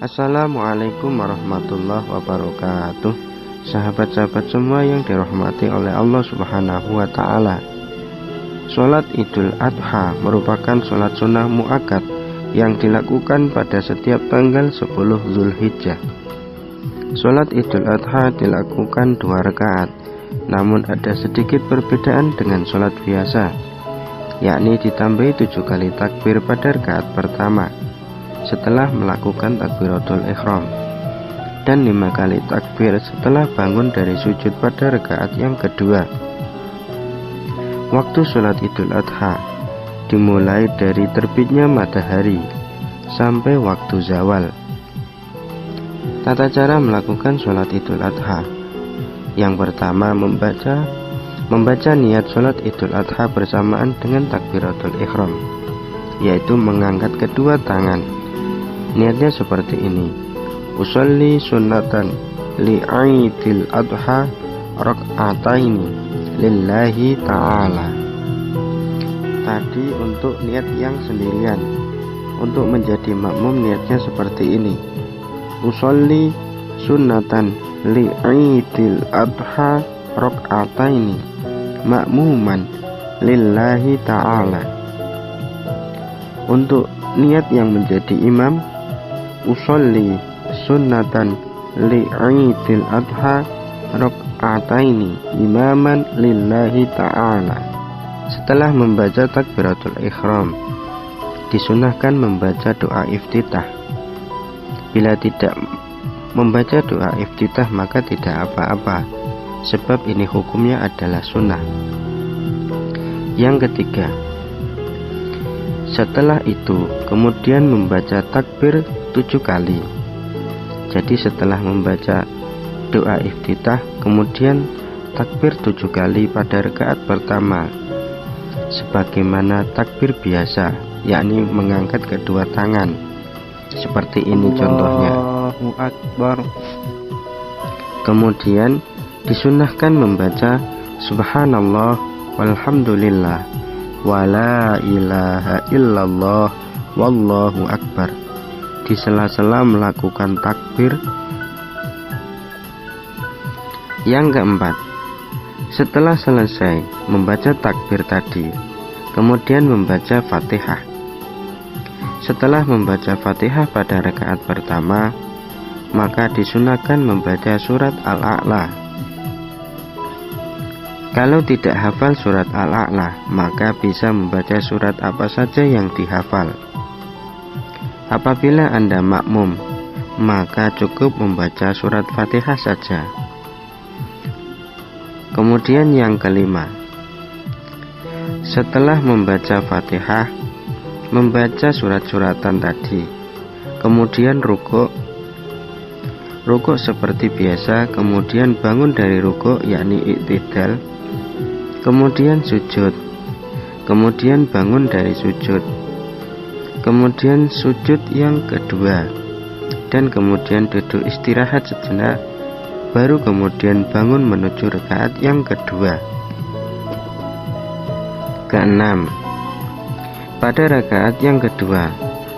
Assalamualaikum warahmatullahi wabarakatuh. Sahabat-sahabat semua yang dirahmati oleh Allah Subhanahu wa ta'ala. Sholat Idul Adha merupakan sholat sunnah muakkad yang dilakukan pada setiap tanggal 10 Zulhijjah. Sholat Idul Adha dilakukan 2 rakaat, namun ada sedikit perbedaan dengan sholat biasa, yakni ditambahi 7 kali takbir pada rakaat pertama setelah melakukan takbiratul ihram, dan 5 kali takbir setelah bangun dari sujud pada rakaat yang kedua. Waktu sholat Idul Adha dimulai dari terbitnya matahari sampai waktu zawal. Tata cara melakukan sholat Idul Adha: yang pertama, membaca niat sholat Idul Adha bersamaan dengan takbiratul ihram, yaitu mengangkat kedua tangan. Niatnya seperti ini: usolli sunnatan li'aidil adha rak'ataini lillahi ta'ala. Tadi untuk niat yang sendirian. Untuk menjadi makmum niatnya seperti ini: usolli sunnatan li'aidil adha rak'ataini makmuman lillahi ta'ala. Untuk niat yang menjadi imam: usolli sunnatan li'aidil adha rak'ataini imaman lillahi ta'ala. Setelah membaca takbiratul ihram, disunahkan membaca doa iftitah. Bila tidak membaca doa iftitah maka tidak apa-apa, sebab ini hukumnya adalah sunnah. Yang ketiga, setelah itu kemudian membaca takbir 7 kali. Jadi setelah membaca doa iftitah kemudian takbir 7 kali pada rakaat pertama, sebagaimana takbir biasa, yakni mengangkat kedua tangan. Seperti ini contohnya: Allahu Akbar. Kemudian disunahkan membaca subhanallah walhamdulillah wala ilaha illallah wallahu akbar di sela-sela melakukan takbir. Yang keempat, setelah selesai membaca takbir tadi, kemudian membaca Fatihah. Setelah membaca Fatihah pada rakaat pertama, maka disunahkan membaca surat Al-A'la. Kalau tidak hafal surat Al-A'la, maka bisa membaca surat apa saja yang dihafal. Apabila Anda makmum, maka cukup membaca surat Fatihah saja. Kemudian yang kelima, setelah membaca Fatihah, membaca surat-suratan tadi, kemudian rukuk seperti biasa, kemudian bangun dari rukuk yakni i'tidal, kemudian sujud, kemudian bangun dari sujud, kemudian sujud yang kedua, dan kemudian duduk istirahat sejenak, baru kemudian bangun menuju rakaat yang kedua. Keenam, pada rakaat yang kedua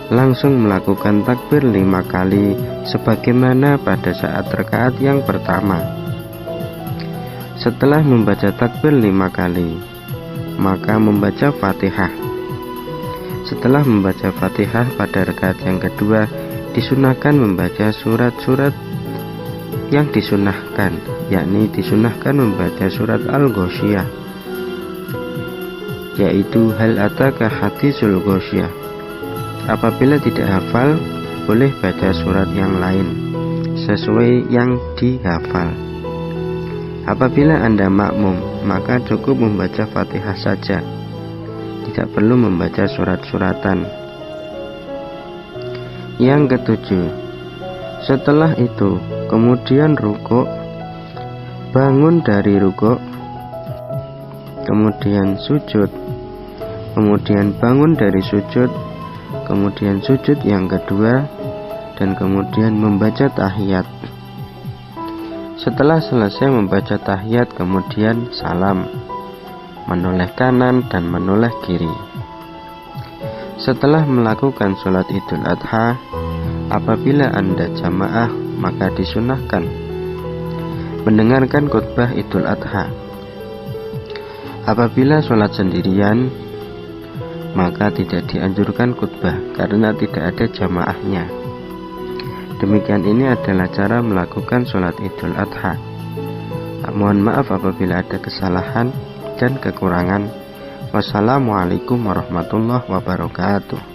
langsung melakukan takbir 5 kali sebagaimana pada saat rakaat yang pertama. Setelah membaca takbir 5 kali, maka membaca Fatihah. Setelah membaca Fatihah pada rakaat yang kedua, disunahkan membaca surat-surat yang disunahkan, yakni disunahkan membaca surat Al-Ghasyiyah, yaitu hal ataka hadisul ghasyiyah. Apabila tidak hafal, boleh baca surat yang lain sesuai yang dihafal. Apabila Anda makmum, maka cukup membaca Fatihah saja, tidak perlu membaca surat-suratan. Yang ketujuh, setelah itu kemudian rukuk, bangun dari rukuk, kemudian sujud, kemudian bangun dari sujud, kemudian sujud yang kedua, dan kemudian membaca tahiyat. Setelah selesai membaca tahiyat, kemudian salam, menoleh kanan dan menoleh kiri. Setelah melakukan sholat Idul Adha, Apabila Anda jamaah, maka disunahkan mendengarkan khutbah Idul Adha. Apabila sholat sendirian, maka tidak dianjurkan khutbah karena tidak ada jamaahnya. Demikian ini adalah cara melakukan sholat Idul Adha. Mohon maaf apabila ada kesalahan dan kekurangan. Wassalamualaikum warahmatullahi wabarakatuh.